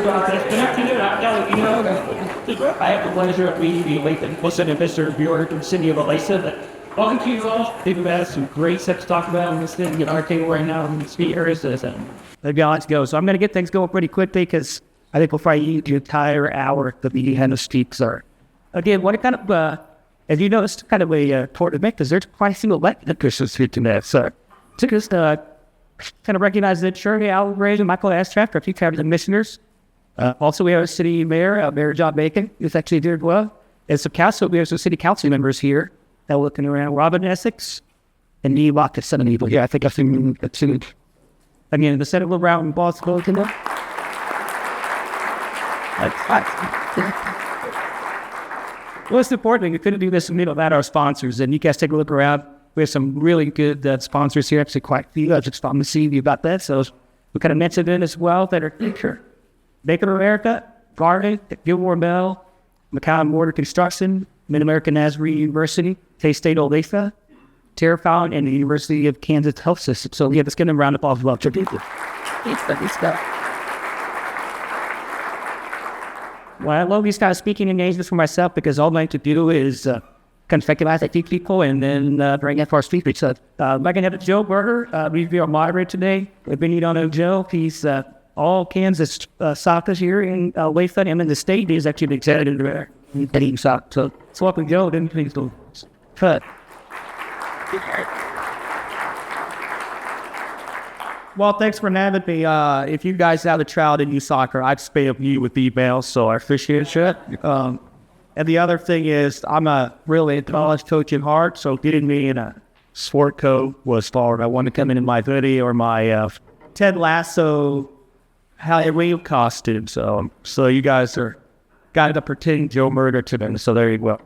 Good afternoon. I have the pleasure of being late and listening to Mr. Bjork and Cindy of Elisa. But welcome to you all. We've had some great stuff to talk about in this thing at our table right now in the speed areas. Let's go. So I'm going to get things going pretty quickly because I think we'll probably use the entire hour that we had to speak, sir. Again, what kind of, as you know, it's kind of a toward event because there's quite a few elected officials here today. So to just kind of recognize that Shirley Alvarez and Michael Astraft are a few cabinet commissioners. Also, we have a city mayor, Mayor John Bacon, who's actually doing well. As a council, we have some city council members here that are looking around. Robin Essex and Neil Watkins, Seven Evil. Yeah, I think I've seen it. Again, the Senate will round Boston. Most importantly, we couldn't do this without our sponsors. And you guys take a look around. We have some really good sponsors here, actually quite a few. I just found to see you about that. So we kind of mentioned it as well that are here. Bank of America, Garden, Gilmore Bell, McCown Mortar Construction, Mid-American Nazarene University, K-State Olathe, Terrafound, and the University of Kansas Health System. So yeah, let's get them round up off of Well, I love these kind of speaking engagements for myself because all I like to do is kind of recognize a few people and then bring up our speakers. So I'm going to have Joe Berger, he's our moderator today. If you don't know Joe, he's all Kansas Soccer's here in Olathe and in the state. He's actually the executive director in Team Soccer. So welcome, Joe. Then please go cut. Well, thanks for having me. If you guys have a child in youth soccer, I'd spam you with emails, so I appreciate it. And the other thing is, I'm a really college coach at heart, so getting me in a sport coat was hard. I wanted to come in my hoodie or my Ted Lasso Halloween costume. So you guys are got to pretend Joe Murder today. So there you go.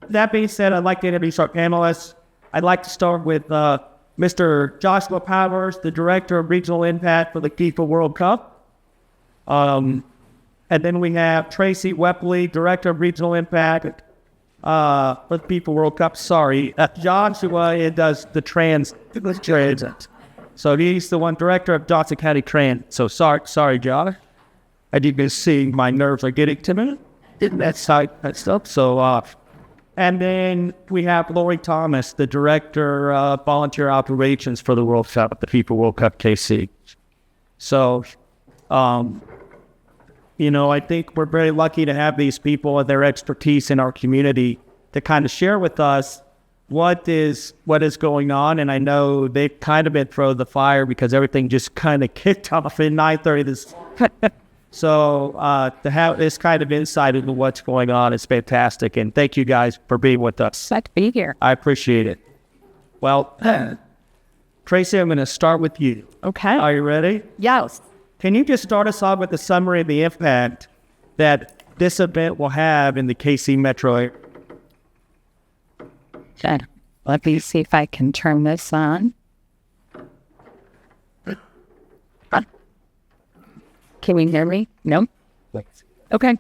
That being said, I'd like to introduce our panelists. I'd like to start with Mr. Joshua Powers, the Director of Regional Impact for the FIFA World Cup. And then we have Tracy Wepley, Director of Regional Impact for the FIFA World Cup. Sorry, Joshua does the transit. So he's the one Director of Johnson County Transit. So sorry, Josh. I did been seeing my nerves are getting to me. That stuff. So and then we have Lori Thomas, the Director of Volunteer Operations for the World Cup, the FIFA World Cup KC. So, I think we're very lucky to have these people and their expertise in our community to kind of share with us what is going on. And I know they've kind of been thrown the fire because everything just kind of kicked off at 9:30 this. So to have this kind of insight into what's going on is fantastic. And thank you guys for being with us. Glad to be here. I appreciate it. Well, Tracy, I'm going to start with you. Okay. Are you ready? Yes. Can you just start us off with a summary of the impact that this event will have in the KC metro area? Good. Let me see if I can turn this on. Can you hear me? No? Thanks. Okay.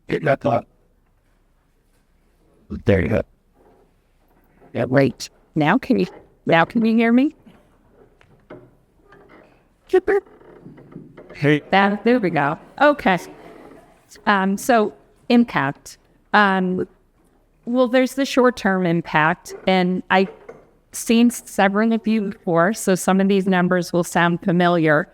Get that thought. There you go. Yeah, great. Now can you hear me? Chipper. Hey. There we go. Okay. So impact. Well, there's the short-term impact, and I've seen several of you before, so some of these numbers will sound familiar.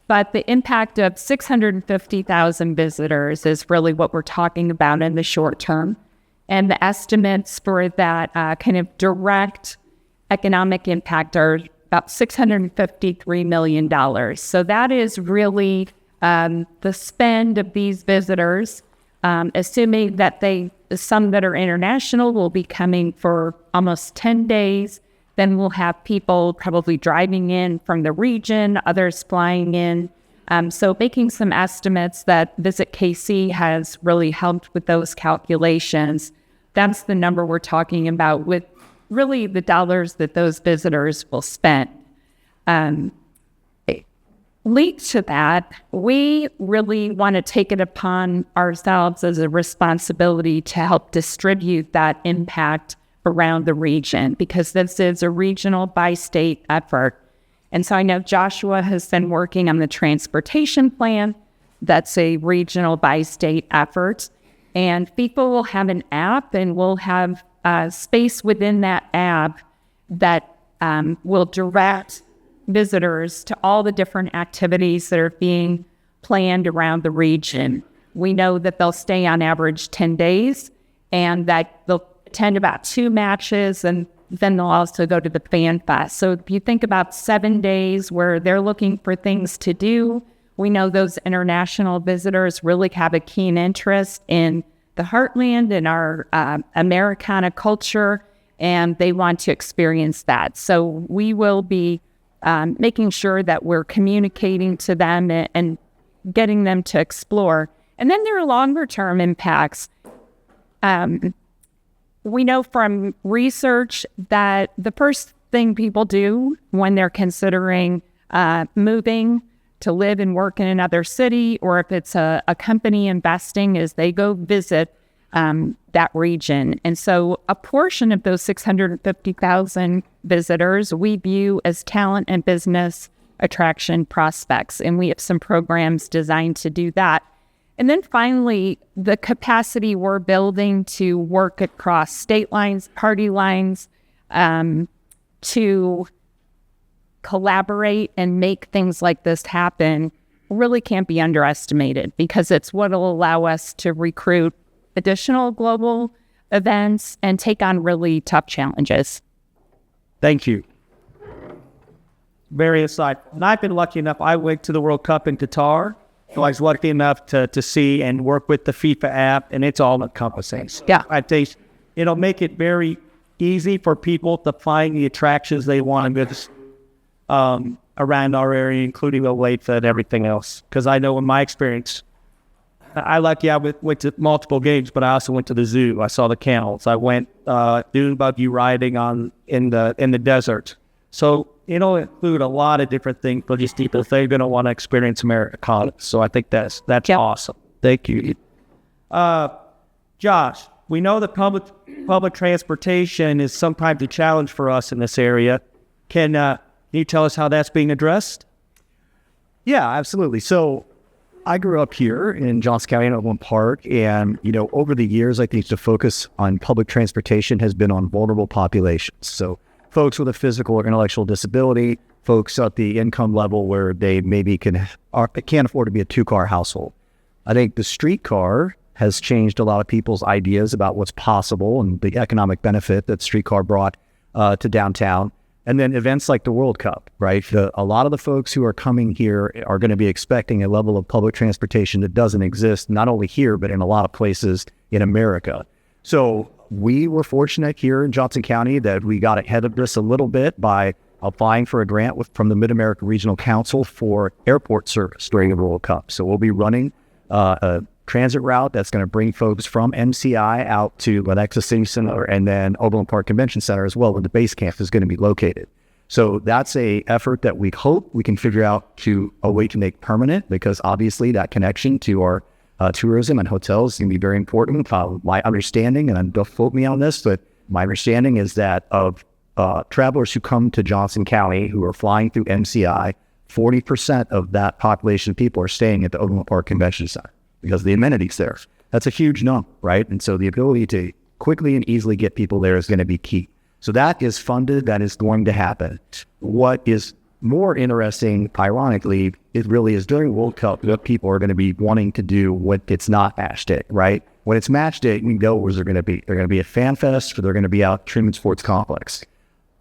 But the impact of 650,000 visitors is really what we're talking about in the short term. And the estimates for that kind of direct economic impact are about $653 million. So that is really the spend of these visitors, assuming that some that are international will be coming for almost 10 days. Then we'll have people probably driving in from the region, others flying in. So making some estimates that Visit KC has really helped with those calculations. That's the number we're talking about with really the dollars that those visitors will spend. Linked to that, we really want to take it upon ourselves as a responsibility to help distribute that impact around the region, because this is a regional bi-state effort. And so I know Joshua has been working on the transportation plan. That's a regional bi-state effort. And people will have an app, and we'll have space within that app that will direct visitors to all the different activities that are being planned around the region. We know that they'll stay on average 10 days, and that they'll attend about 2 matches, and then they'll also go to the Fan Fest. So if you think about 7 days where they're looking for things to do, we know those international visitors really have a keen interest in the heartland and our Americana culture, and they want to experience that. So we will be making sure that we're communicating to them and getting them to explore. And then there are longer term impacts. We know from research that the first thing people do when they're considering moving to live and work in another city, or if it's a company investing, is they go visit that region. And so a portion of those 650,000 visitors we view as talent and business attraction prospects. And we have some programs designed to do that. And then finally, the capacity we're building to work across state lines, party lines, to collaborate and make things like this happen really can't be underestimated, because it's what will allow us to recruit additional global events and take on really tough challenges. Thank you. Very insightful. And I've been lucky enough, I went to the World Cup in Qatar. So I was lucky enough to see and work with the FIFA app, and it's all encompassing. Yeah. I think it'll make it very easy for people to find the attractions they want to visit around our area, including the Olathe and everything else. Because I know in my experience, I went to multiple games, but I also went to the zoo. I saw the camels. I went dune buggy riding in the desert. So it'll include a lot of different things for these people if they're going to want to experience Americana. So I think that's awesome. Thank you. Josh, we know that public transportation is sometimes a challenge for us in this area. Can you tell us how that's being addressed? Yeah, absolutely. So I grew up here in Johnson County in Overland Park, and, over the years, I think the focus on public transportation has been on vulnerable populations. So folks with a physical or intellectual disability, folks at the income level where they maybe can't afford to be a 2-car household. I think the streetcar has changed a lot of people's ideas about what's possible and the economic benefit that streetcar brought to downtown. And then events like the World Cup, right? A lot of the folks who are coming here are going to be expecting a level of public transportation that doesn't exist, not only here, but in a lot of places in America. So we were fortunate here in Johnson County that we got ahead of this a little bit by applying for a grant from the Mid-America Regional Council for airport service during the World Cup. So we'll be running a transit route that's going to bring folks from MCI out to Lenexa City Center and then Overland Park Convention Center as well, where the base camp is going to be located. So that's a effort that we hope we can figure out a way to make permanent, because obviously that connection to our tourism and hotels can be very important. My understanding, and don't quote me on this, but my understanding is that of travelers who come to Johnson County who are flying through MCI, 40% of that population of people are staying at the Overland Park Convention Center because of the amenities there. That's a huge number, right? And so the ability to quickly and easily get people there is going to be key. So that is funded, that is going to happen. What is more interesting, ironically, it really is during World Cup that people are going to be wanting to do when it's not match day, right? When it's match day, we know where they're going to be. They're going to be at Fan Fest, or they're going to be out at Truman Sports Complex.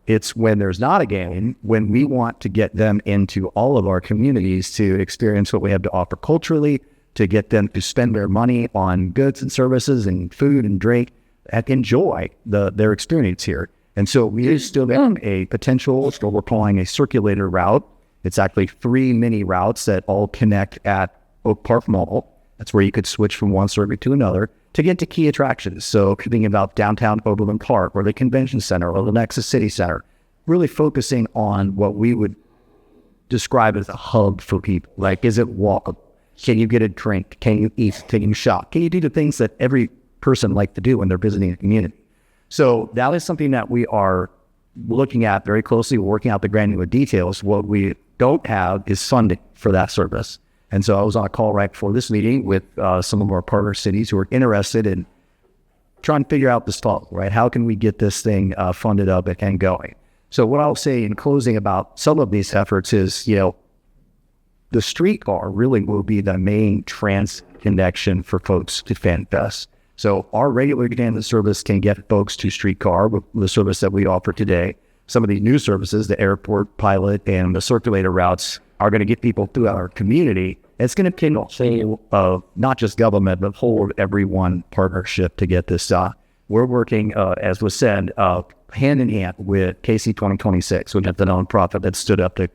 It's when there's not a game, when we want to get them into all of our communities to experience what we have to offer culturally, to get them to spend their money on goods and services and food and drink and enjoy their experience here. And so we still have a potential, what we're calling a circulator route. It's actually 3 mini routes that all connect at Oak Park Mall. That's where you could switch from one circuit to another to get to key attractions. So thinking about downtown Overland Park or the Convention Center or the Lenexa City Center, really focusing on what we would describe as a hub for people. Like, is it walkable? Can you get a drink? Can you eat? Can you shop? Can you do the things that every person likes to do when they're visiting a community? So that is something that we are looking at very closely, working out the granular details. What we don't have is funding for that service. And so I was on a call right before this meeting with some of our partner cities who are interested in trying to figure out this funnel, right? How can we get this thing funded up and going? So what I'll say in closing about some of these efforts is, the streetcar really will be the main connection for folks to FanFest. So our regular transit service can get folks to streetcar with the service that we offer today. Some of these new services, the airport pilot and the circulator routes, are going to get people throughout our community. It's going to take a whole of not just government, but whole of everyone partnership to get this done. We're working, as was said, hand in hand with KC 2026, which is the nonprofit that stood up to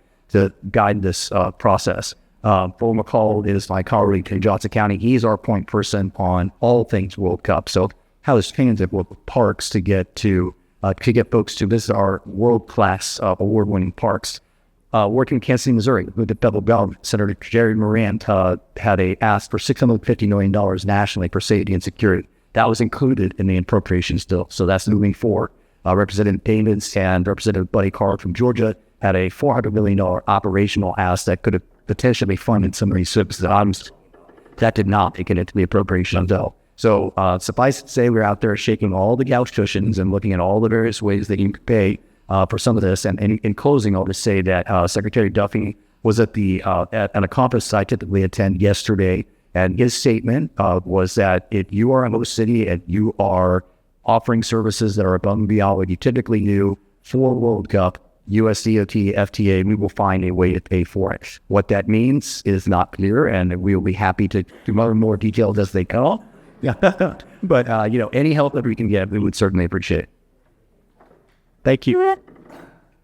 guide this process. Paul McCall is my colleague in Johnson County. He's our point person on all things World Cup. So how does transit work with parks to get folks to visit our world-class award-winning parks? Working in Kansas City, Missouri, with the federal government, Senator Jerry Moran had a ask for $650 million nationally for safety and security. That was included in the appropriations bill. So that's moving forward. Representative Davis and Representative Buddy Carr from Georgia had a $400 million operational ask that could have potentially funded some of these services. That did not make it into the appropriations bill. So suffice it to say, we're out there shaking all the couch cushions and looking at all the various ways that you can pay for some of this. And in closing, I'll just say that Secretary Duffy was at a conference I typically attend yesterday, and his statement was that if you are a host city and you are offering services that are above and beyond what you typically do for World Cup, USDOT, FTA, we will find a way to pay for it. What that means is not clear, and we will be happy to learn more details as they come. But any help that we can get, we would certainly appreciate it. Thank you.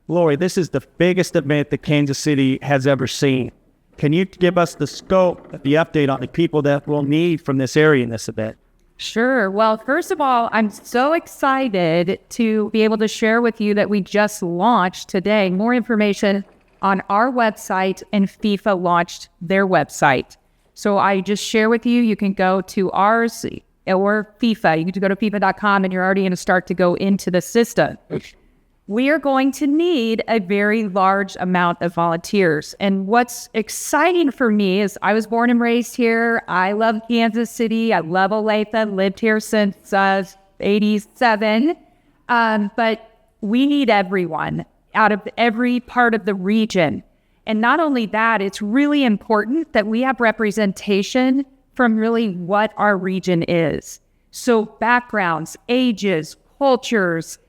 Lori, this is the biggest event that Kansas City has ever seen. Can you give us the scope, the update on the people that we'll need from this area in this event? Sure. Well, first of all, I'm so excited to be able to share with you that we just launched today more information on our website, and FIFA launched their website. So I just share with you, you can go to ours or FIFA. You can go to FIFA.com and you're already going to start to go into the system. We are going to need a very large amount of volunteers. And what's exciting for me is I was born and raised here. I love Kansas City. I love Olathe. Lived here since 87. But we need everyone out of every part of the region. And not only that, it's really important that we have representation from really what our region is. So backgrounds, ages, cultures,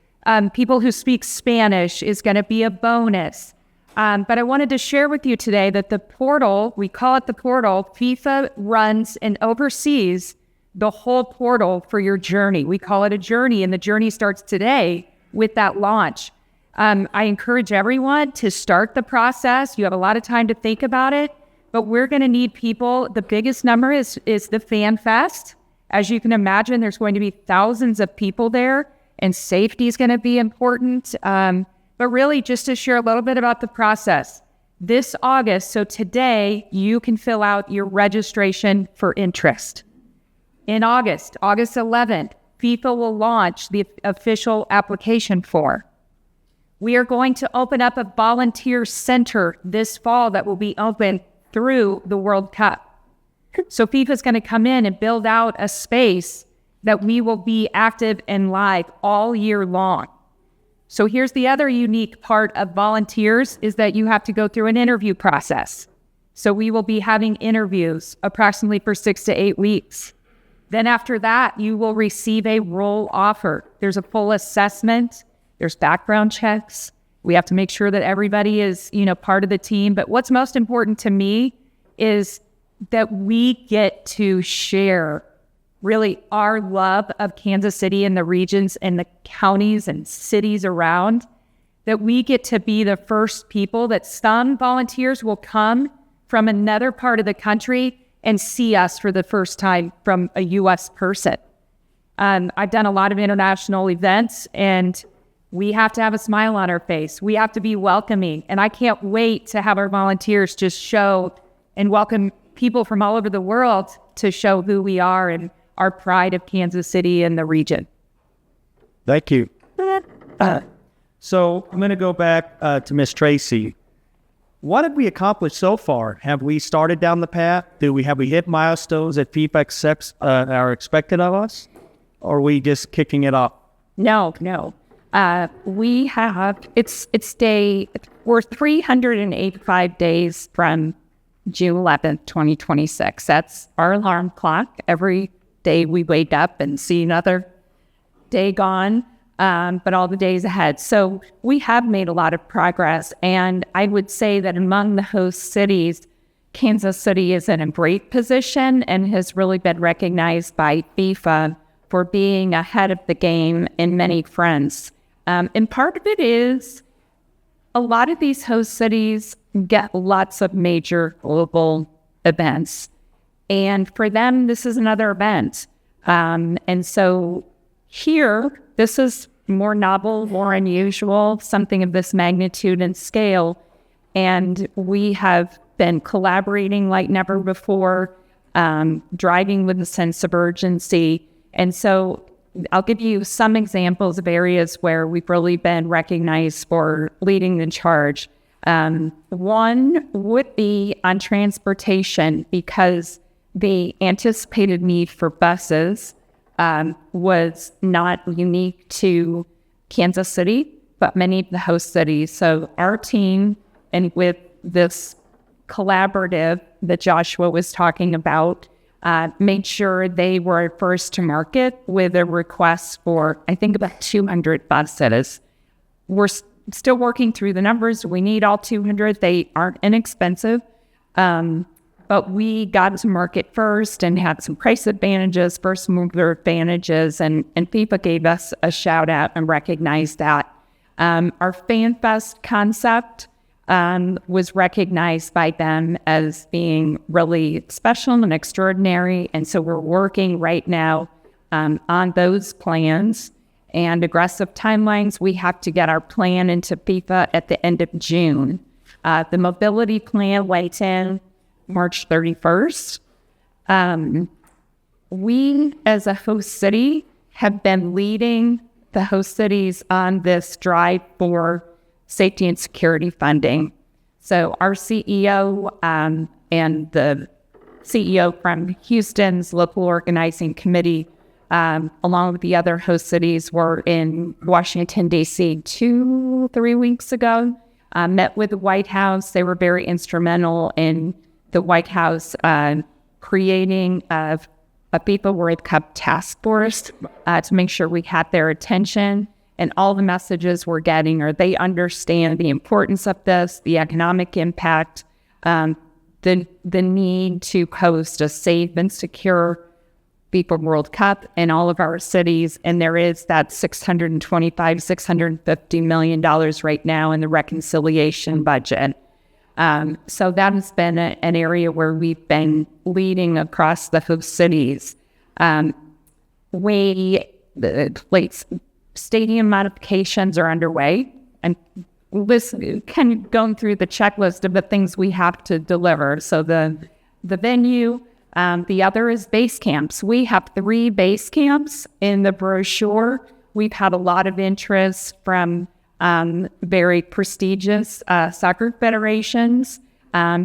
people who speak Spanish is going to be a bonus. But I wanted to share with you today that the portal, we call it the portal, FIFA runs and oversees the whole portal for your journey. We call it a journey, and the journey starts today with that launch. I encourage everyone to start the process. You have a lot of time to think about it, but we're going to need people. The biggest number is the Fan Fest. As you can imagine, there's going to be thousands of people there, and safety is going to be important. But really, just to share a little bit about the process. This August, so today, you can fill out your registration for interest. In August 11th, FIFA will launch the official application form. We are going to open up a volunteer center this fall that will be open through the World Cup. So FIFA is going to come in and build out a space that we will be active and live all year long. So here's the other unique part of volunteers is that you have to go through an interview process. So we will be having interviews approximately for 6 to 8 weeks. Then after that, you will receive a role offer. There's a full assessment. There's background checks. We have to make sure that everybody is, part of the team. But what's most important to me is that we get to share really our love of Kansas City and the regions and the counties and cities around, that we get to be the first people that some volunteers will come from another part of the country and see us for the first time from a U.S. person. I've done a lot of international events, and we have to have a smile on our face. We have to be welcoming. And I can't wait to have our volunteers just show and welcome people from all over the world to show who we are and our pride of Kansas City and the region. Thank you. So I'm going to go back to Miss Tracy. What have we accomplished so far? Have we started down the path? Have we hit milestones that FIFA accepts are expected of us? Or are we just kicking it off? No. We have, we're 385 days from June 11th, 2026. That's our alarm clock. Every day we wake up and see another day gone, but all the days ahead. So we have made a lot of progress. And I would say that among the host cities, Kansas City is in a great position and has really been recognized by FIFA for being ahead of the game in many fronts. And part of it is a lot of these host cities get lots of major global events. And for them, this is another event. And so here, this is more novel, more unusual, something of this magnitude and scale. And we have been collaborating like never before, driving with a sense of urgency. And so I'll give you some examples of areas where we've really been recognized for leading the charge. One would be on transportation, because the anticipated need for buses was not unique to Kansas City, but many of the host cities. So our team, and with this collaborative that Joshua was talking about, made sure they were first to market with a request for, I think, about 200 buses. We're still working through the numbers. We need all 200. They aren't inexpensive. But we got to market first and had some price advantages, first mover advantages, and FIFA gave us a shout out and recognized that. Our FanFest concept was recognized by them as being really special and extraordinary. And so we're working right now on those plans and aggressive timelines. We have to get our plan into FIFA at the end of June. The mobility plan went in March 31st. We, as a host city, have been leading the host cities on this drive for safety and security funding. So our CEO and the CEO from Houston's local organizing committee, along with the other host cities, were in Washington, D.C. 2-3 weeks ago, met with the White House. They were very instrumental in the White House creating a FIFA World Cup task force to make sure we had their attention. And all the messages we're getting are they understand the importance of this, the economic impact, the need to host a safe and secure FIFA World Cup in all of our cities. And there is that $650 million right now in the reconciliation budget. So that has been an area where we've been leading across the host cities. Stadium modifications are underway, and kind of going through the checklist of the things we have to deliver. So the venue, the other is base camps. We have 3 base camps in the brochure. We've had a lot of interest from very prestigious soccer federations.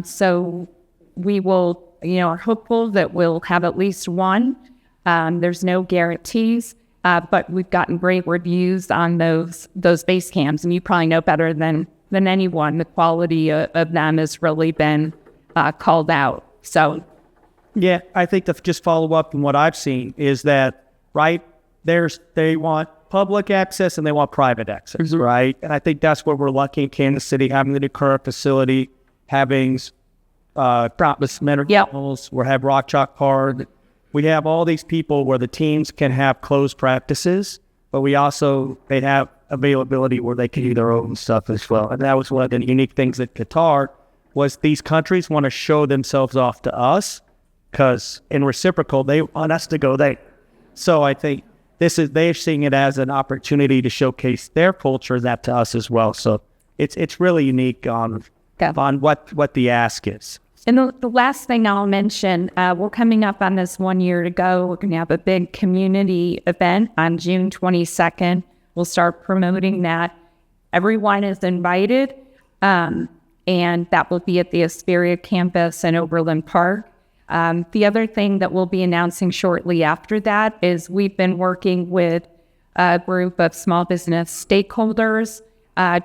So we will, are hopeful that we'll have at least one. There's no guarantees, but we've gotten great reviews on those base camps, and you probably know better than anyone. The quality of them has really been called out. So, yeah, I think to just follow up on what I've seen is that they want public access and they want private access, right? And I think that's where we're lucky in Kansas City, having the current facility, having Promise Minerals, we have Rock Chalk Park. We have all these people where the teams can have closed practices, but they have availability where they can do their own stuff as well. And that was one of the unique things at Qatar was these countries want to show themselves off to us because in reciprocal, they want us to go there. So I think they're seeing it as an opportunity to showcase their culture, that to us as well. So it's really unique on what the ask is. And the last thing I'll mention, we're coming up on this 1 year to go. We're going to have a big community event on June 22nd We'll start promoting that. Everyone is invited, and that will be at the Asperia campus in Overland Park. The other thing that we'll be announcing shortly after that is we've been working with a group of small business stakeholders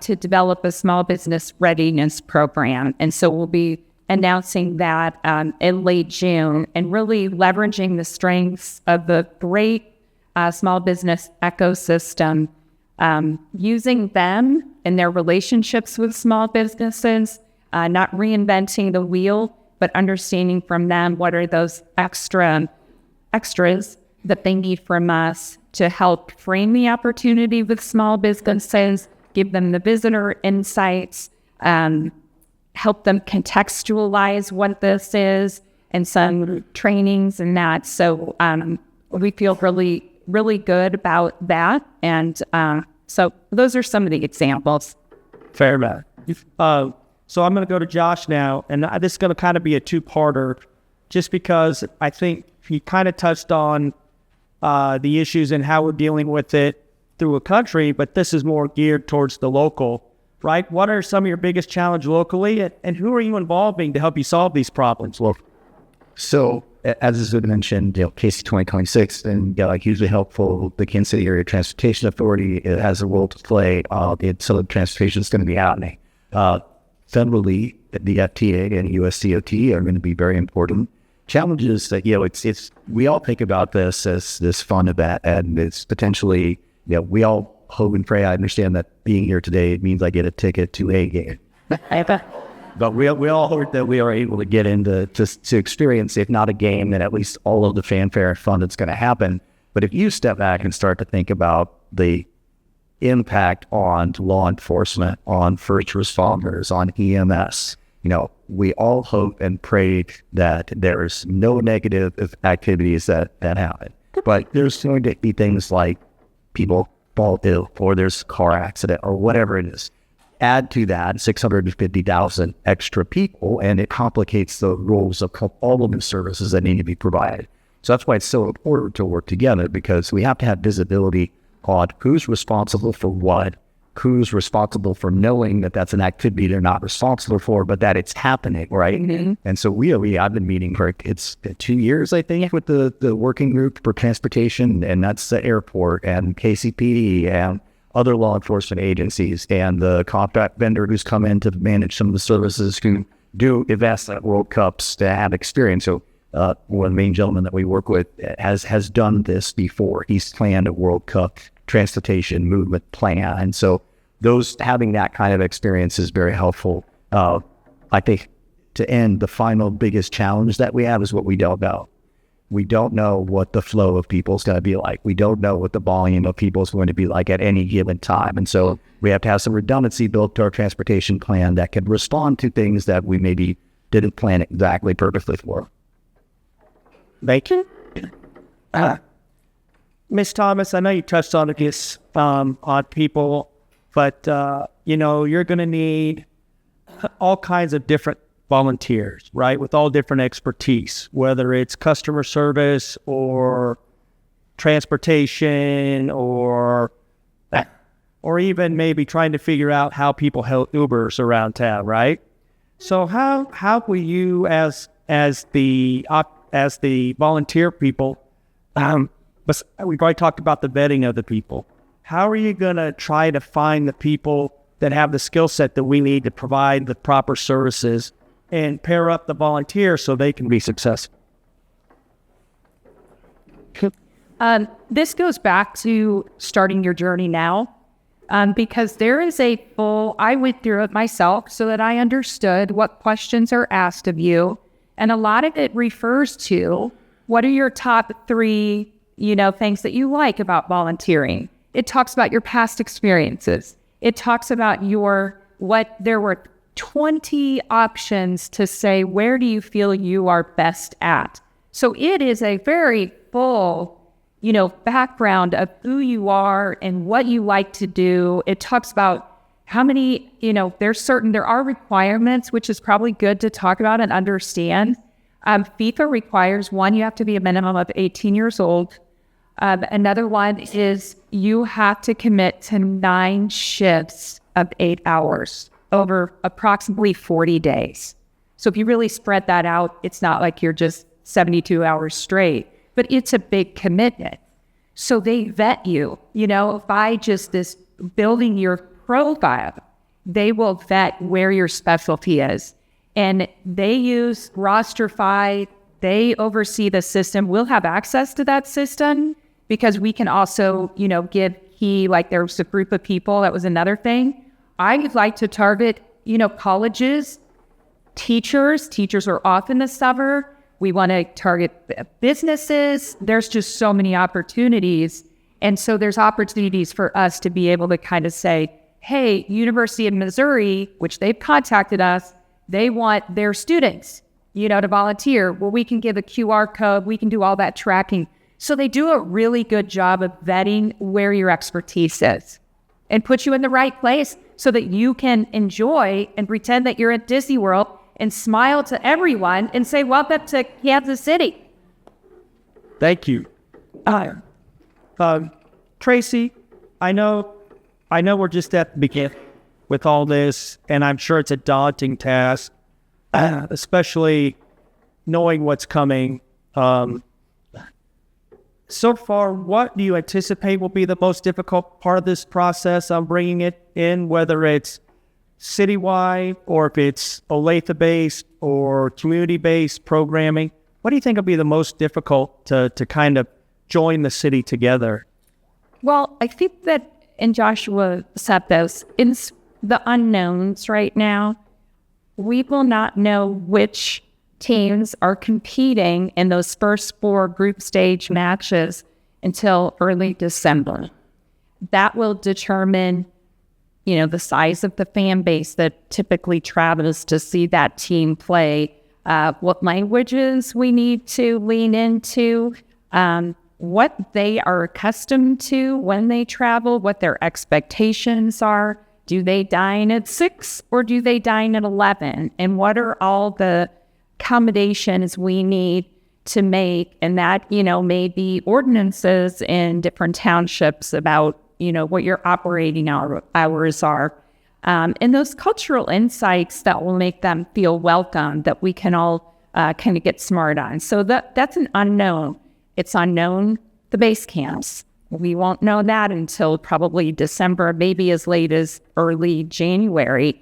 to develop a small business readiness program. And so we'll be announcing that in late June and really leveraging the strengths of the great small business ecosystem, using them and their relationships with small businesses, not reinventing the wheel, but understanding from them what are those extras that they need from us to help frame the opportunity with small businesses, give them the visitor insights, help them contextualize what this is, and some trainings and that. So we feel really, really good about that. And so those are some of the examples. Fair enough. So I'm going to go to Josh now, and this is going to kind of be a two-parter, just because I think he kind of touched on the issues and how we're dealing with it through a country, but this is more geared towards the local, right? What are some of your biggest challenges locally, and who are you involving to help you solve these problems locally? So, as has been mentioned, KC 2026, and like hugely helpful. The Kansas City Area Transportation Authority, it has a role to play. So the transportation is going to be happening. Federally, the FTA and USDOT are going to be very important. Challenges that, it's we all think about this as this fun event, and it's potentially, we all hope and pray. I understand that being here today, it means I get a ticket to a game. But we all hope that we are able to get into to experience, if not a game, then at least all of the fanfare and fun that's going to happen. But if you step back and start to think about the impact on law enforcement, on first responders, on EMS, we all hope and pray that there's no negative activities that happen. But there's going to be things like people fall ill, or there's a car accident, or whatever it is. Add to that 650,000 extra people, and it complicates the roles of all of the services that need to be provided. So that's why it's so important to work together, because we have to have visibility on who's responsible for what, who's responsible for knowing that that's an activity they're not responsible for, but that it's happening, right? Mm-hmm. And so I've been meeting for, it's 2 years, I think, with the working group for transportation, and that's the airport and KCPD and other law enforcement agencies, and the contract vendor who's come in to manage some of the services who do events at World Cups to have experience. So one of the main gentlemen that we work with has done this before. He's planned a World Cup transportation movement plan. And so having that kind of experience is very helpful. I think to end, the final biggest challenge that we have is what we don't know. We don't know what the flow of people is going to be like. We don't know what the volume of people is going to be like at any given time. And so we have to have some redundancy built to our transportation plan that can respond to things that we maybe didn't plan exactly perfectly for. Thank you. Ms. Thomas, I know you touched on this on people, but you're going to need all kinds of different volunteers, right, with all different expertise, whether it's customer service or transportation or even maybe trying to figure out how people help Ubers around town, right? So how will you as the volunteer people, we've already talked about the vetting of the people. How are you going to try to find the people that have the skill set that we need to provide the proper services and pair up the volunteers so they can be successful? This goes back to starting your journey now, because there is I went through it myself so that I understood what questions are asked of you. And a lot of it refers to what are your top 3, things that you like about volunteering. It talks about your past experiences. It talks about there were 20 options to say, where do you feel you are best at? So it is a very full, background of who you are and what you like to do. It talks about how many, there are requirements, which is probably good to talk about and understand. FIFA requires, 1, you have to be a minimum of 18 years old. Another one is you have to commit to 9 shifts of 8 hours over approximately 40 days. So if you really spread that out, it's not like you're just 72 hours straight, but it's a big commitment. So they vet you, by just this building your profile, they will vet where your specialty is. And they use Rosterify, they oversee the system. We'll have access to that system because we can also, give key, like there's a group of people, that was another thing. I would like to target, colleges, teachers are off in the summer. We want to target businesses. There's just so many opportunities. And so there's opportunities for us to be able to kind of say, hey, University of Missouri, which they've contacted us, they want their students, to volunteer. Well, we can give a QR code. We can do all that tracking. So they do a really good job of vetting where your expertise is and put you in the right place so that you can enjoy and pretend that you're at Disney World and smile to everyone and say, welcome to Kansas City. Thank you. Tracy, I know we're just at the beginning with all this, and I'm sure it's a daunting task, especially knowing what's coming. So far, what do you anticipate will be the most difficult part of this process on bringing it in, whether it's citywide or if it's Olathe-based or community-based programming? What do you think will be the most difficult to kind of join the city together? Well, I think that, and Joshua said this, it's the unknowns right now. We will not know which teams are competing in those first 4 group stage matches until early December. That will determine, the size of the fan base that typically travels to see that team play, what languages we need to lean into, what they are accustomed to when they travel, what their expectations are. Do they dine at 6 or do they dine at 11? And what are all the accommodations we need to make? And that, may be ordinances in different townships about, what your operating hours are. And those cultural insights that will make them feel welcome, that we can all kind of get smart on. So that's an unknown. It's unknown, the base camps. We won't know that until probably December, maybe as late as early January.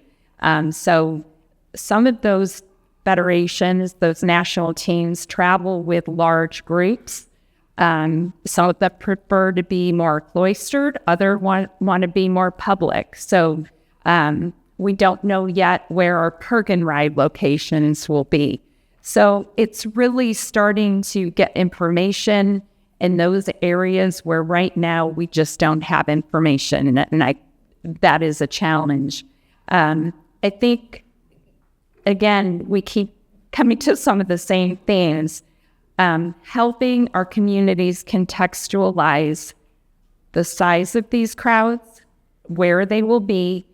So some of those federations, those national teams, travel with large groups. Some of them prefer to be more cloistered, others want to be more public. So we don't know yet where our Perk and Ride locations will be. So it's really starting to get information in those areas where right now we just don't have information, and that is a challenge. I think, again, we keep coming to some of the same things. Helping our communities contextualize the size of these crowds, where they will be,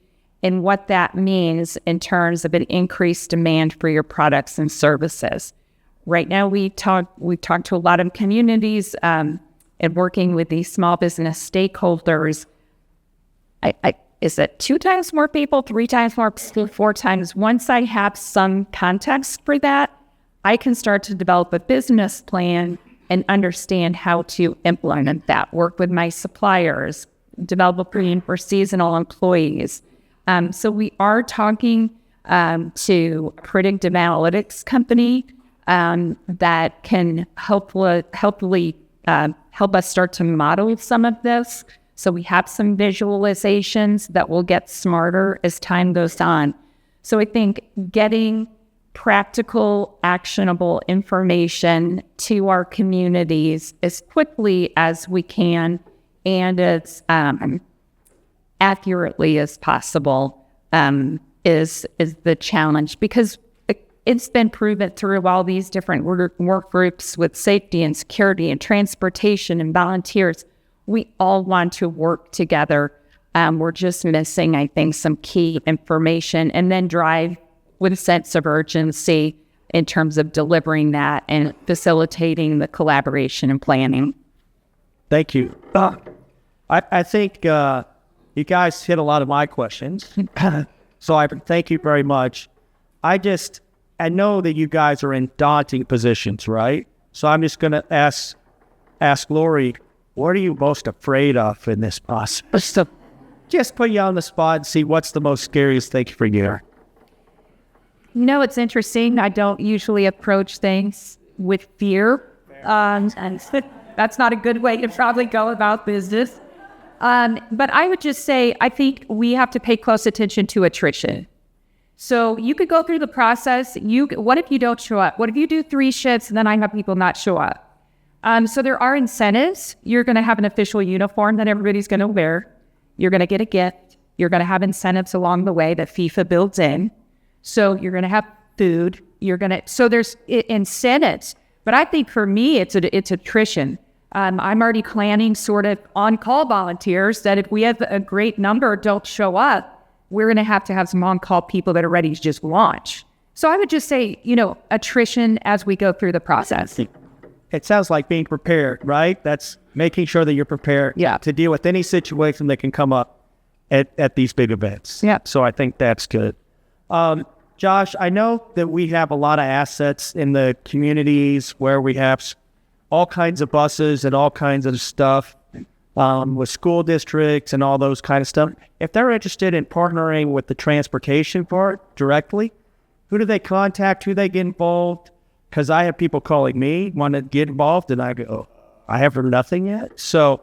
and what that means in terms of an increased demand for your products and services. Right now, we talk to a lot of communities and working with these small business stakeholders. Is it 2 times more people, 3 times more, 4 times? Once I have some context for that, I can start to develop a business plan and understand how to implement that, work with my suppliers, develop a plan for seasonal employees. So we are talking to a predictive analytics company that can hopefully help us start to model some of this. So we have some visualizations that will get smarter as time goes on. So I think getting practical, actionable information to our communities as quickly as we can and as accurately as possible is the challenge, because it's been proven through all these different work groups with safety and security and transportation and volunteers. We all want to work together. We're just missing, I think, some key information, and then drive with a sense of urgency in terms of delivering that and facilitating the collaboration and planning. Thank you. I think you guys hit a lot of my questions. So I thank you very much. I know that you guys are in daunting positions, right? So I'm just going to ask Lori, what are you most afraid of in this process? Just put you on the spot and see what's the most scariest thing for you. It's interesting. I don't usually approach things with fear. And that's not a good way to probably go about business. But I would just say, I think we have to pay close attention to attrition. So you could go through the process. What if you don't show up? What if you do 3 shifts and then I have people not show up? So there are incentives. You're going to have an official uniform that everybody's going to wear. You're going to get a gift. You're going to have incentives along the way that FIFA builds in. So you're going to have food. So there's incentives. But I think for me, it's attrition. I'm already planning sort of on-call volunteers that if we have a great number don't show up, we're going to have some on-call people that are ready to just launch. So I would just say, attrition as we go through the process. It sounds like being prepared, right? That's making sure that you're prepared to deal with any situation that can come up at these big events. Yeah. So I think that's good. Josh, I know that we have a lot of assets in the communities where we have all kinds of buses and all kinds of stuff with school districts and all those kind of stuff. If they're interested in partnering with the transportation part directly, who do they contact? Who do they get involved? Because I have people calling me, want to get involved, and I go, I have heard nothing yet. So,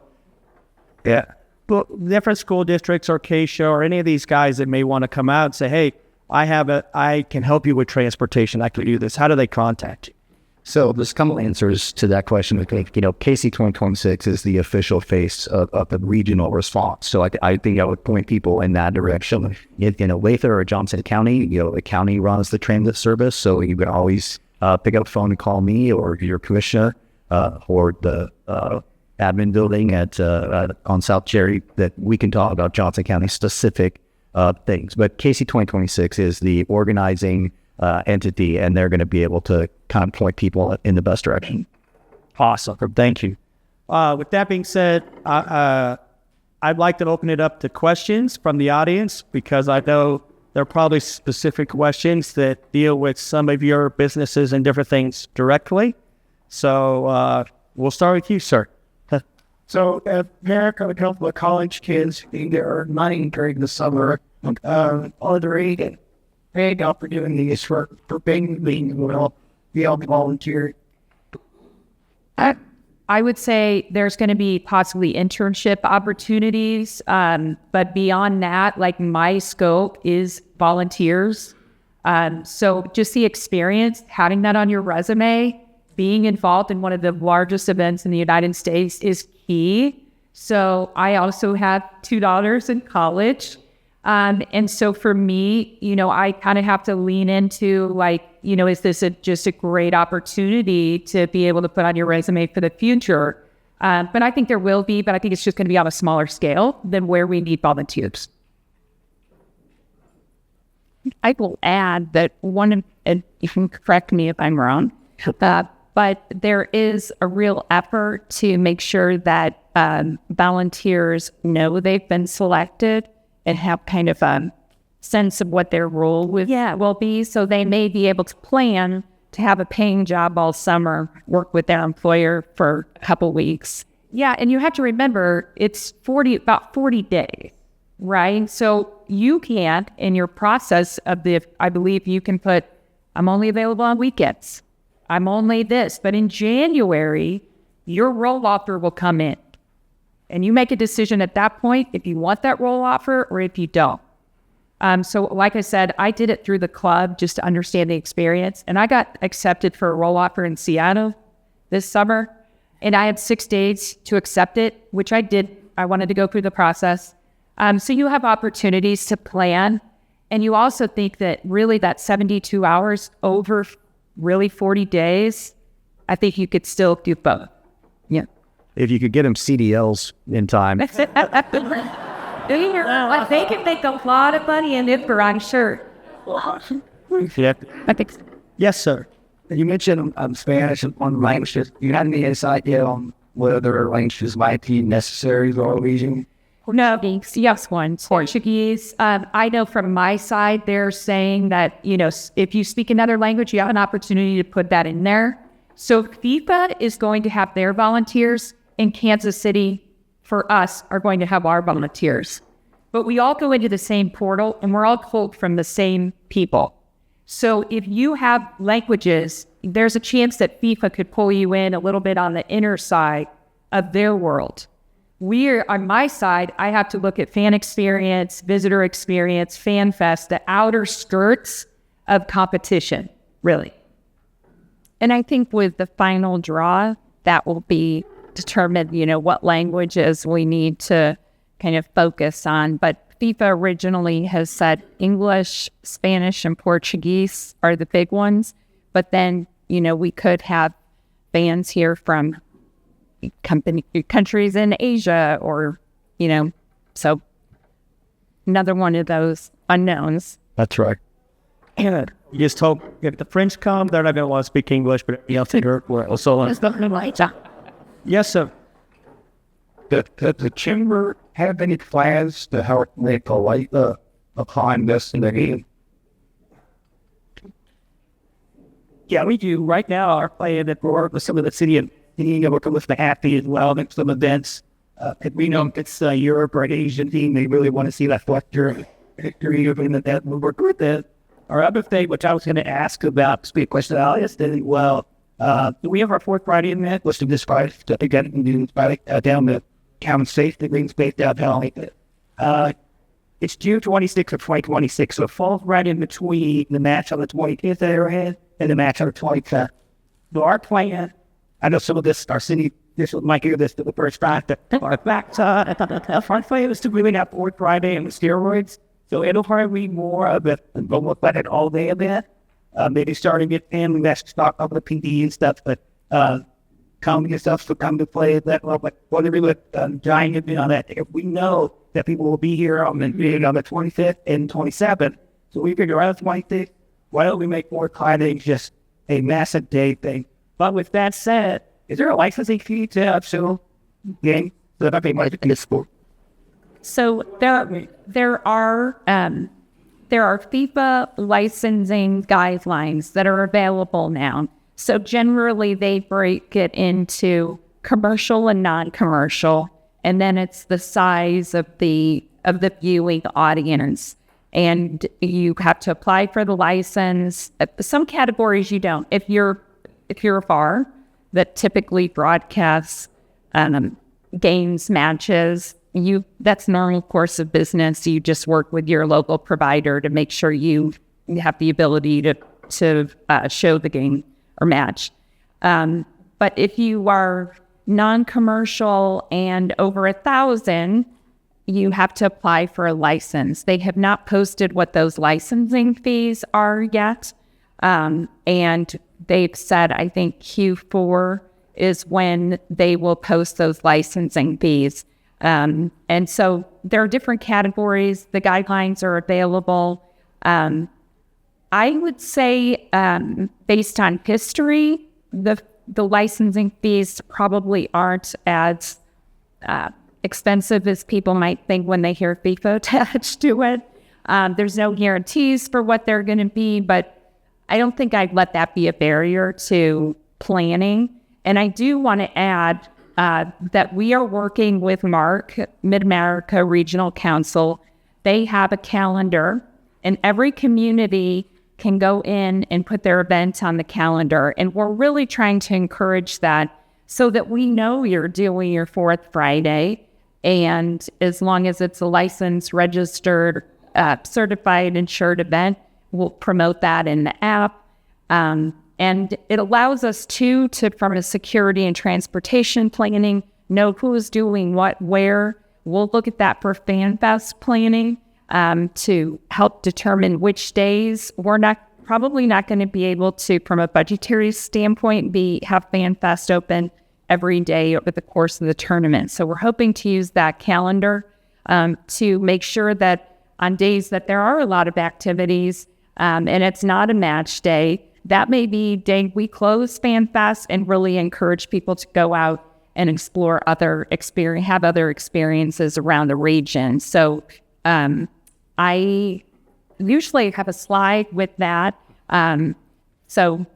yeah, but different school districts or K-Show or any of these guys that may want to come out and say, hey, I can help you with transportation. I can do this. How do they contact you? So there's a couple answers to that question. I think, KC 2026 is the official face of the regional response. So I think I would point people in that direction. In Olathe or Johnson County, the county runs the transit service. So you can always pick up the phone and call me or your commissioner or the admin building on South Cherry that we can talk about Johnson County specific things. But KC 2026 is the organizing entity, and they're going to be able to kind of point people in the best direction. Awesome. Thank you. With that being said, I'd like to open it up to questions from the audience because I know there are probably specific questions that deal with some of your businesses and different things directly. So we'll start with you, sir. So at America, a couple of college kids need to earn money during the summer. Are there paid opportunities for being will be able to volunteer? I would say there's going to be possibly internship opportunities, but beyond that, like my scope is volunteers. So just the experience, having that on your resume, being involved in one of the largest events in the United States is key. So I also have 2 daughters in college. And so for me, I kind of have to lean into is this just a great opportunity to be able to put on your resume for the future? But I think there will be, but I think it's just going to be on a smaller scale than where we need volunteers. I will add that and you can correct me if I'm wrong, but there is a real effort to make sure that volunteers know they've been selected and have kind of a sense of what their role will be. So they may be able to plan to have a paying job all summer, work with their employer for a couple weeks. Yeah, and you have to remember, it's about 40 days, right? So you can't, in your process of I believe you can put, I'm only available on weekends. I'm only this. But in January, your roll offer will come in. And you make a decision at that point if you want that roll offer or if you don't. So like I said, I did it through the club just to understand the experience. And I got accepted for a roll offer in Seattle this summer. And I had 6 days to accept it, which I did. I wanted to go through the process. So you have opportunities to plan. And you also think that really that 72 hours over really 40 days, I think you could still do both. Yeah. If you could get them CDLs in time. I think it make a lot of money in it, I'm sure. Yeah. I think Yes, sir. You mentioned Spanish and one language. Do you have any idea on what other languages might be necessary for a region? No, yes, one. Portuguese. I know from my side, they're saying that, if you speak another language, you have an opportunity to put that in there. So FIFA is going to have their volunteers, and Kansas City, for us, are going to have our volunteers. But we all go into the same portal, and we're all pulled from the same people. So if you have languages, there's a chance that FIFA could pull you in a little bit on the inner side of their world. On my side, I have to look at fan experience, visitor experience, fan fest, the outer skirts of competition, really. And I think with the final draw, that will be determined, what languages we need to kind of focus on. But FIFA originally has said English, Spanish, and Portuguese are the big ones. But then, we could have fans here from countries in Asia or, so another one of those unknowns. That's right. You just hope if the French come, they're not going to want to speak English, but you have to hear also. Yes, sir. Does the chamber have any plans to help make a light upon this in the game? Yeah, we do. Right now, our plan that we're working with some of the city and being able to lift the happy as well, make some events. If we know if it's Europe or an Asian team, they really want to see that victory that we work with it. Our other thing, which I was going to ask about, speak question to Alice, do we have our fourth Friday event, which is this Friday, again, down the town safe, the green space downtown. It's June 26th of 2026, so it falls right in between the match on the 25th that I had and the match on the 25th. So our plan, I know some of this, our city officials might hear this for the first time, but our front plan is to really have fourth Friday and the steroids. So it'll probably be more of a look at it all day event. Maybe starting at family that's stock up the PD and stuff, but comedy and stuff to come to play at that level. But whether we look giant event on that, if we know that people will be here on the 25th and 27th, so we figure out the 25th, why don't we make more climbing just a massive day thing? But with that said, is there a licensing fee to have show game that I think might be in this sport? So there are FIFA licensing guidelines that are available now. So generally they break it into commercial and non-commercial, and then it's the size of the viewing audience. And you have to apply for the license. Some categories you don't. If you're a bar that typically broadcasts games, matches, that's normal course of business. You just work with your local provider to make sure you have the ability to show the game or match. But if you are non-commercial and over 1,000, you have to apply for a license. They have not posted what those licensing fees are yet. And they've said, I think Q4 is when they will post those licensing fees. And so there are different categories. The guidelines are available. I would say, based on history, the licensing fees probably aren't as expensive as people might think when they hear FIFA attached to it. There's no guarantees for what they're going to be, but I don't think I'd let that be a barrier to planning. And I do want to add that we are working with Mid-America Regional Council. They have a calendar, and every community can go in and put their event on the calendar. And we're really trying to encourage that so that we know you're doing your fourth Friday. And as long as it's a licensed, registered, certified, insured event, we'll promote that in the app. And it allows us to, from a security and transportation planning, know who's doing what, where. We'll look at that for FanFest planning to help determine which days. We're probably not going to be able to, from a budgetary standpoint, have FanFest open every day over the course of the tournament. So we're hoping to use that calendar to make sure that on days that there are a lot of activities and it's not a match day, that may be day we close FanFest and really encourage people to go out and explore have other experiences around the region. So I usually have a slide with that. So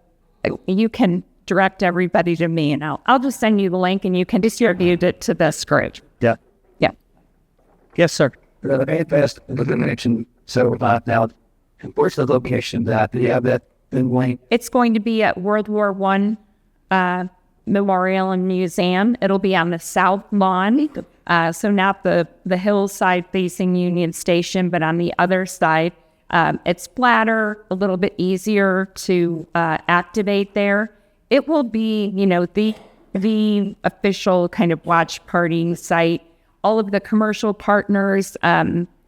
you can direct everybody to me, and I'll just send you the link, and you can distribute it to this group. Yeah. Yeah. Yes, sir. The manifest was mentioned. So now, where's the location that? Do you have that in link? It's going to be at World War One Memorial and Museum. It'll be on the south lawn, so not the hillside facing Union Station, but on the other side. It's flatter, a little bit easier to activate there. It will be, the official kind of watch party site. All of the commercial partners,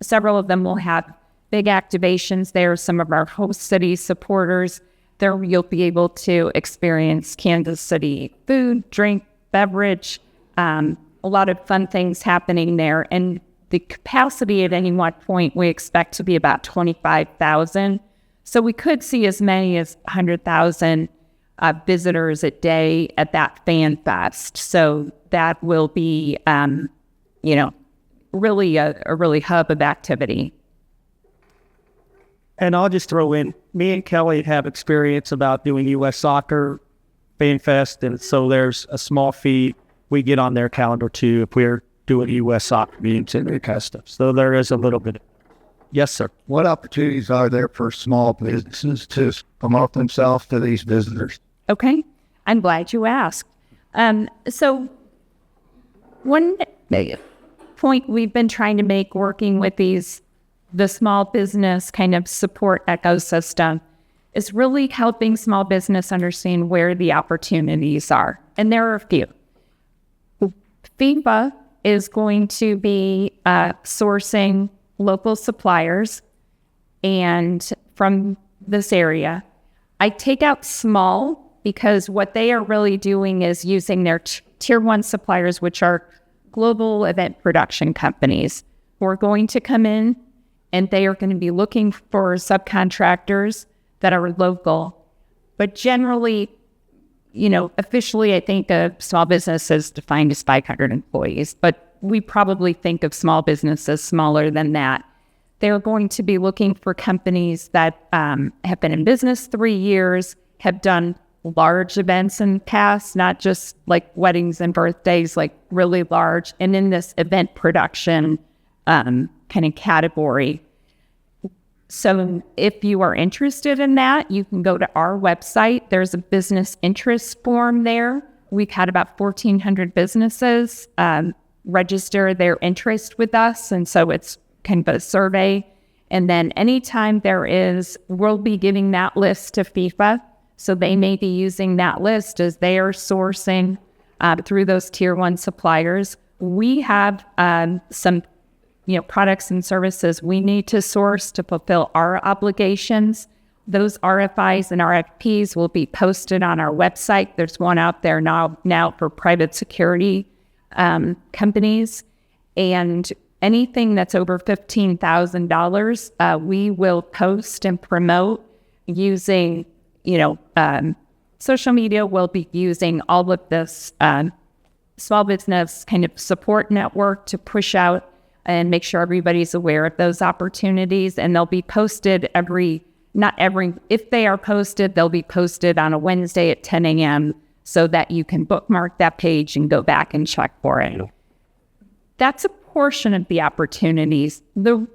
several of them will have big activations there. Some of our host city supporters. There you'll be able to experience Kansas City food, drink, beverage, a lot of fun things happening there. And the capacity at any one point we expect to be about 25,000. So we could see as many as 100,000 visitors a day at that fan fest. So that will be, really a really hub of activity. And I'll just throw in, me and Kelly have experience about doing U.S. Soccer Fan Fest, and so there's a small fee we get on their calendar too if we're doing U.S. soccer meetings and that kind of stuff. So there is a little bit. Yes, sir. What opportunities are there for small businesses to promote themselves to these visitors? Okay, I'm glad you asked. So one point we've been trying to make working with the small business kind of support ecosystem is really helping small business understand where the opportunities are. And there are a few. FIBA is going to be sourcing local suppliers and from this area. I take out small because what they are really doing is using their tier one suppliers, which are global event production companies, who are going to come in and they are going to be looking for subcontractors that are local. But generally, officially, I think a small business is defined as 500 employees, but we probably think of small businesses smaller than that. They're going to be looking for companies that have been in business 3 years, have done large events in the past, not just like weddings and birthdays, like really large, and in this event production kind of category. So if you are interested in that, you can go to our website. There's a business interest form there. We've had about 1,400 businesses register their interest with us. And so it's kind of a survey. And then anytime we'll be giving that list to FIFA. So they may be using that list as they are sourcing through those tier one suppliers. We have some products and services we need to source to fulfill our obligations. Those RFIs and RFPs will be posted on our website. There's one out there now for private security companies. And anything that's over $15,000, we will post and promote using, social media. We'll be using all of this small business kind of support network to push out and make sure everybody's aware of those opportunities. And they'll be posted if they are posted, they'll be posted on a Wednesday at 10 a.m. so that you can bookmark that page and go back and check for it. That's a portion of the opportunities. The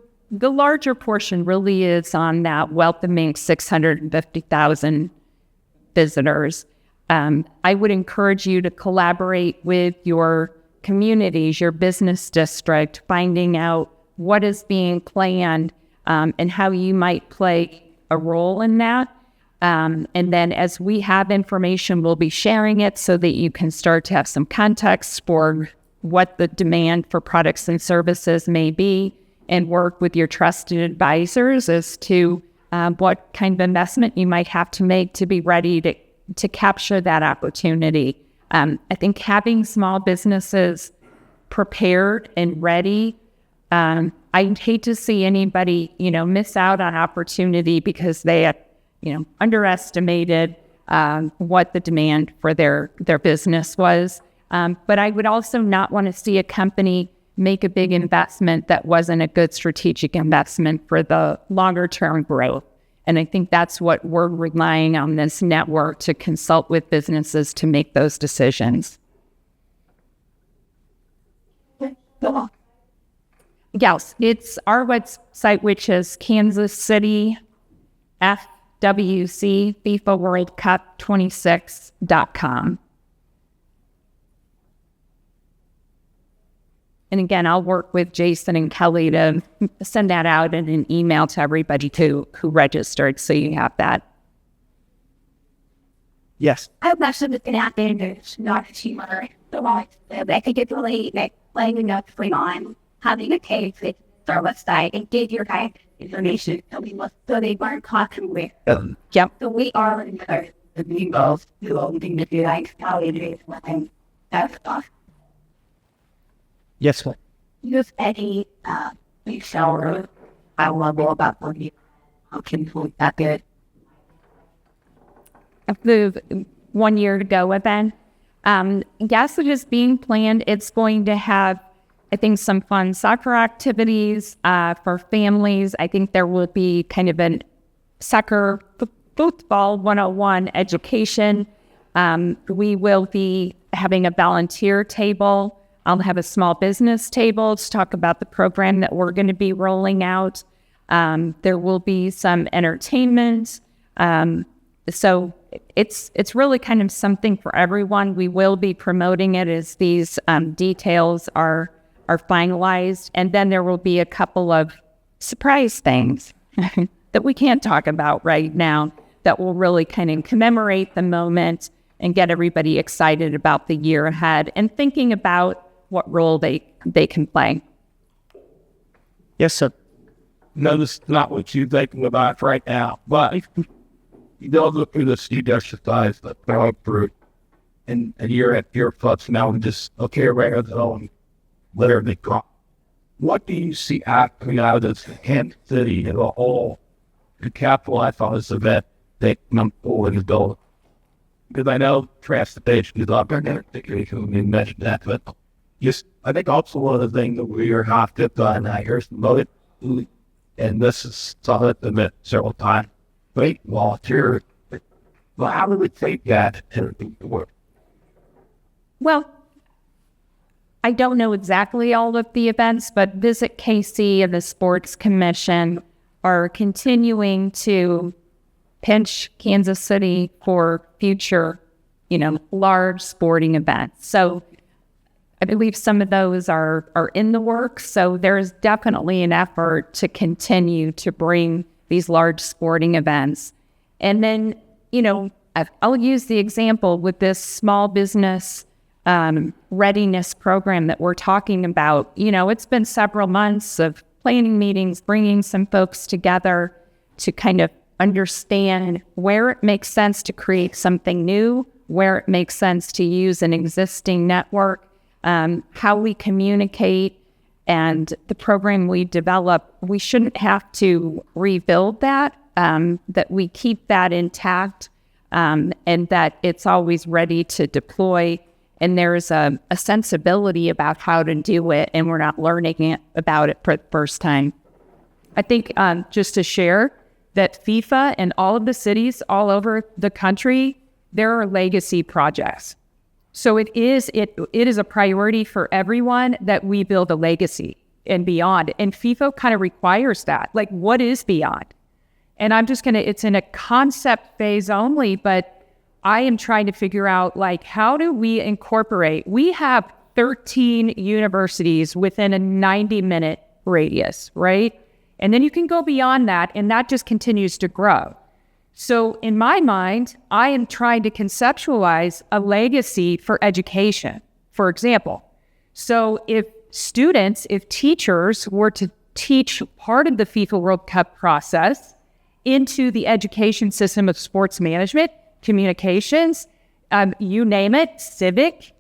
larger portion really is on that welcoming 650,000 visitors. I would encourage you to collaborate with your communities, your business district, finding out what is being planned and how you might play a role in that. And then as we have information, we'll be sharing it so that you can start to have some context for what the demand for products and services may be and work with your trusted advisors as to what kind of investment you might have to make to be ready to capture that opportunity. I think having small businesses prepared and ready, I'd hate to see anybody, miss out on opportunity because they had, underestimated what the demand for their business was. But I would also not want to see a company make a big investment that wasn't a good strategic investment for the longer term growth. And I think that's what we're relying on this network to consult with businesses to make those decisions. Yes, it's our website, which is Kansas City FWC FIFA World Cup 26.com. And again, I'll work with Jason and Kelly to send that out in an email to everybody who registered, so you have that. Yes. I'm actually looking at there's not a tumor. So I think it's really like playing up on having a case with their website and give your guys information so they weren't talking with. Yep. So we are in the people who are looking to do like how it is and that stuff. Yes. Use any shower. I will know about what you can do that good. The 1 year to go event. Yes, it is being planned. It's going to have, I think, some fun soccer activities for families. I think there will be kind of a soccer football 101 education. We will be having a volunteer table. I'll have a small business table to talk about the program that we're going to be rolling out. There will be some entertainment. So it's really kind of something for everyone. We will be promoting it as these details are finalized. And then there will be a couple of surprise things that we can't talk about right now that will really kind of commemorate the moment and get everybody excited about the year ahead and thinking about what role they can play. Yes, sir. No, this is not what you're thinking about right now, but you don't look through the steep exercise that they're through, and you're at your fucks now and just, okay, right on the own, literally gone. What do you see happening out of Kansas City as a whole to capitalize on this event that come forward and build? Because I know transportation is up there, we mentioned that, but just, I think also one of the things that we are not fit on, I hear some about it, and this is something I've met several times. Great volunteer. Well, how do we take that to work? Well, I don't know exactly all of the events, but Visit KC and the Sports Commission are continuing to pinch Kansas City for future, large sporting events. So I believe some of those are in the works. So there's definitely an effort to continue to bring these large sporting events. And then, I'll use the example with this small business readiness program that we're talking about. It's been several months of planning meetings, bringing some folks together to kind of understand where it makes sense to create something new, where it makes sense to use an existing network, how we communicate, and the program we develop. We shouldn't have to rebuild that, that we keep that intact, and that it's always ready to deploy. And there's a sensibility about how to do it, and we're not learning about it for the first time. I think just to share that FIFA and all of the cities all over the country, there are legacy projects. So it is a priority for everyone that we build a legacy and beyond. And FIFA kind of requires that. Like, what is beyond? And it's in a concept phase only, but I am trying to figure out, how do we incorporate? We have 13 universities within a 90-minute radius, right? And then you can go beyond that, and that just continues to grow. So in my mind, I am trying to conceptualize a legacy for education, for example. So if teachers were to teach part of the FIFA World Cup process into the education system of sports management, communications, you name it, civic,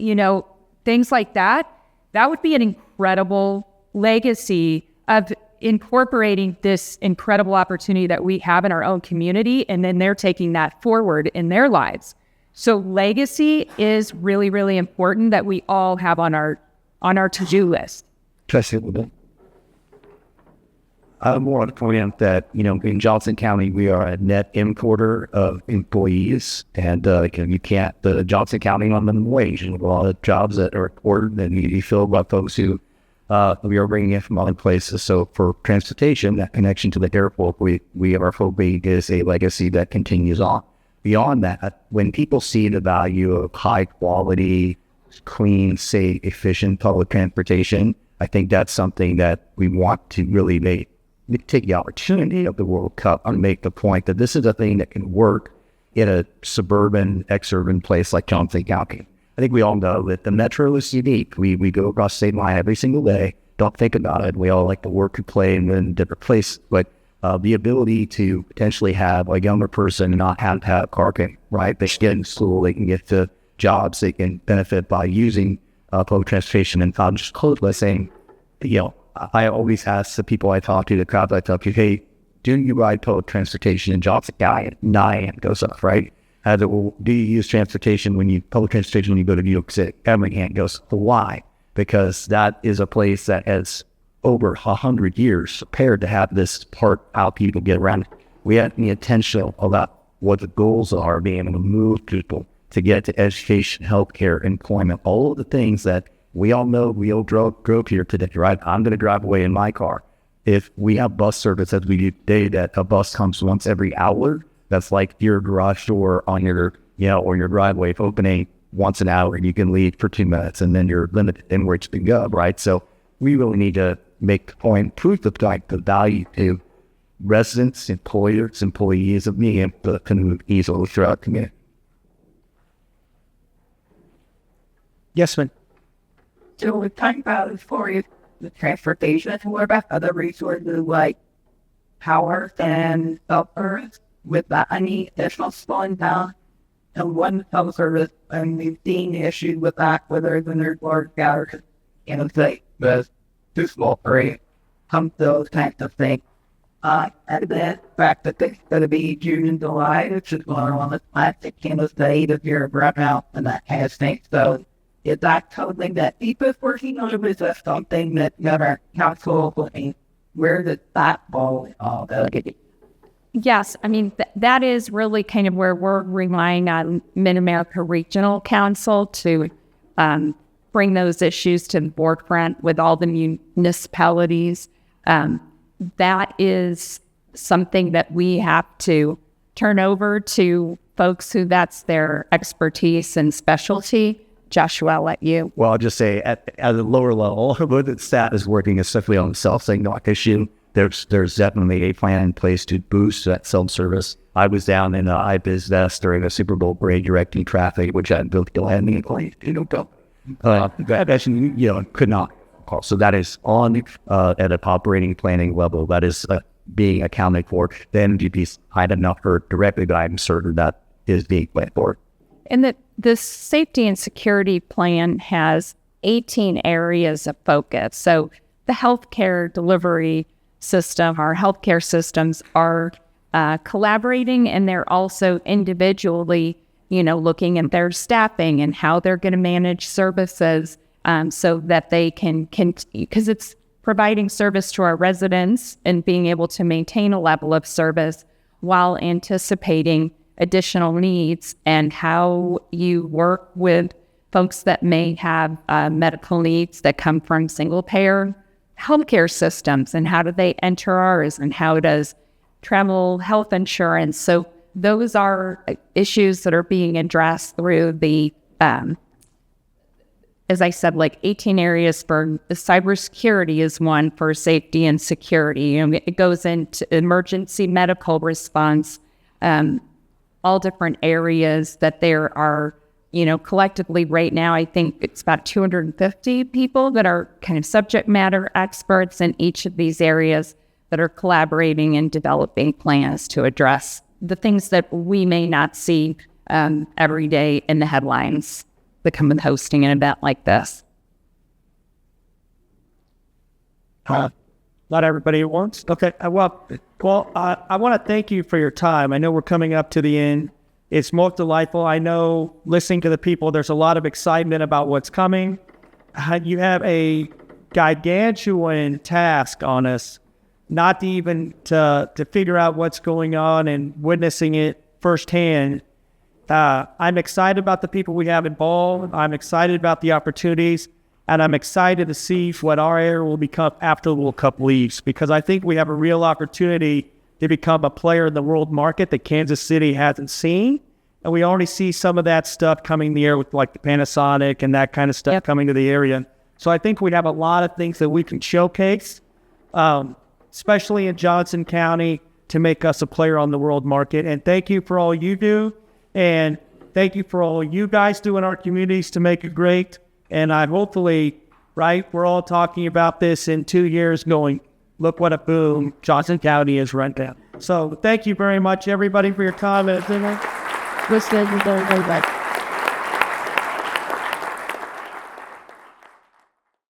things like that, that would be an incredible legacy of incorporating this incredible opportunity that we have in our own community, and then they're taking that forward in their lives. So legacy is really, really important that we all have on our to-do list. I want to point out that, in Johnson County, we are a net importer of employees, and you can't, the Johnson County on minimum wage, and a lot of jobs that are important and need to be filled by folks who we are bringing in from other places. So for transportation, that connection to the airport, we are hoping is a legacy that continues on. Beyond that, when people see the value of high quality, clean, safe, efficient public transportation, I think that's something that we want to really take the opportunity of the World Cup and make the point that this is a thing that can work in a suburban, exurban place like Johnson County. I think we all know that the metro is unique. We go across the state line every single day, don't think about it. We all like to work and play in different places, but the ability to potentially have a younger person not have to have parking, right? They can get in school, they can get to jobs, they can benefit by using public transportation. And I'm just close by saying, I always ask the people I talk to, the crowds I talk to, hey, do you ride public transportation in Johnson County? At 9 a.m. goes up, right? Do you use public transportation when you go to New York City? Every hand goes up. Why? Because that is a place that has over 100 years prepared to have this part how people get around. We have to be intentional about what the goals are, being able to move people to get to education, healthcare, employment, all of the things that we all know. We all drove here today, right? I'm going to drive away in my car. If we have bus service as we do today, that a bus comes once every hour, that's like your garage door on your, or your driveway opening once an hour, and you can leave for 2 minutes, and then you're limited in where you can go, right? So we really need to make the point, prove the value to residents, employers, employees of being able to move easily throughout the community. Yes, ma'am. So we're talking about for the transportation. What about other resources like power and cell service? With that, any additional slowing down and one cell service, and we've seen issues with that, whether it's in their large gatherings, say, the too small for it, those kinds of things. And then the fact that it's going to be June and July, which is going on the plastic state of your burnout and that kind of thing. So is that something that people working on, or is that something that your council looking? Where does that fall in all that? Yes, I mean, that is really kind of where we're relying on Mid-America Regional Council to bring those issues to the forefront with all the municipalities. That is something that we have to turn over to folks who that's their expertise and specialty. Joshua, I'll let you. Well, I'll just say at a lower level, what the staff is working especially on the self-signal issue. There's definitely a plan in place to boost that self-service. I was down in IBIS Vest during a Super Bowl parade directing traffic, which I built any place, that actually, could not call. So that is on at an operating planning level. That is being accounted for. The MGP's I have not heard directly, but I'm certain that is being planned for. And the safety and security plan has 18 areas of focus. So the healthcare delivery system, our healthcare systems are collaborating, and they're also individually, looking at their staffing and how they're going to manage services so that they can because it's providing service to our residents and being able to maintain a level of service while anticipating additional needs, and how you work with folks that may have medical needs that come from single payer healthcare systems, and how do they enter ours, and how does travel health insurance. So those are issues that are being addressed through the, as I said, like 18 areas for cybersecurity is one for safety and security. It goes into emergency medical response, all different areas that there are, collectively right now, I think it's about 250 people that are kind of subject matter experts in each of these areas that are collaborating and developing plans to address the things that we may not see every day in the headlines that come with hosting an event like this. Not everybody at once. Okay. Well, I want to thank you for your time. I know we're coming up to the end It's most delightful. I know listening to the people, there's a lot of excitement about what's coming. You have a gargantuan task on us, not to even to figure out what's going on and witnessing it firsthand. I'm excited about the people we have involved. I'm excited about the opportunities, and I'm excited to see what our area will become after the World Cup leaves, because I think we have a real opportunity to become a player in the world market that Kansas City hasn't seen. And we already see some of that stuff coming in the air with like the Panasonic and that kind of stuff coming to the area. So I think we have a lot of things that we can showcase, especially in Johnson County, to make us a player on the world market. And thank you for all you do. And thank you for all you guys do in our communities to make it great. And I hopefully, right, we're all talking about this in 2 years going, look what a boom Johnson County is right now. So thank you very much, everybody, for your comments. Was good.